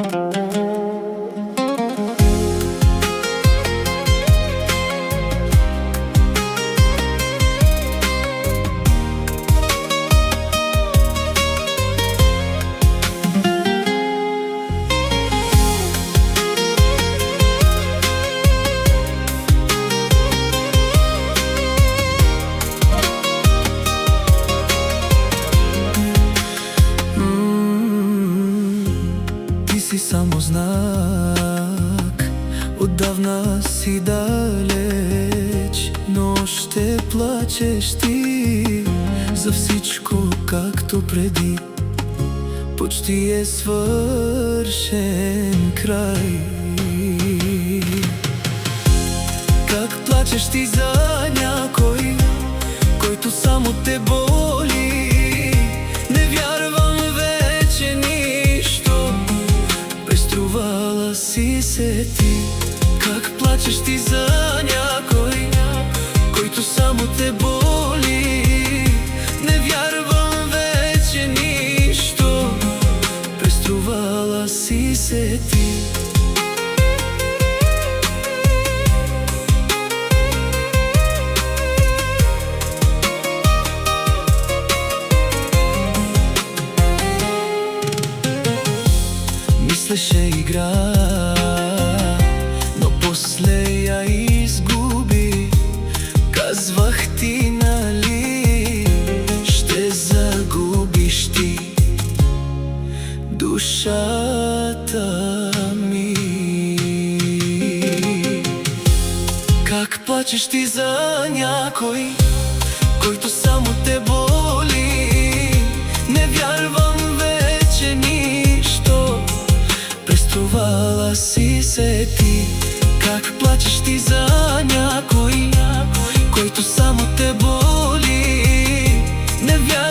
Ти си само знак, отдавна си далеч, но ще плачеш ти за всичко, както преди. Почти е свършен край. Как плачеш ти за някой, който само те боли. Не вярвам вече нищо, преструвала си се ти. Как плачеш ти за някой, който само те боли. Не вярвам вече нищо, преструвала си се ти. Мислеше игра, но после я изгуби. Казвах ти, нали, ще загубиш ти душата ми. Как плачеш ти за някой, който само те боли. Не вярвам вече нищо, преструвала си се ти. Как плачеш ти за някой, който само те боли. Не вярвам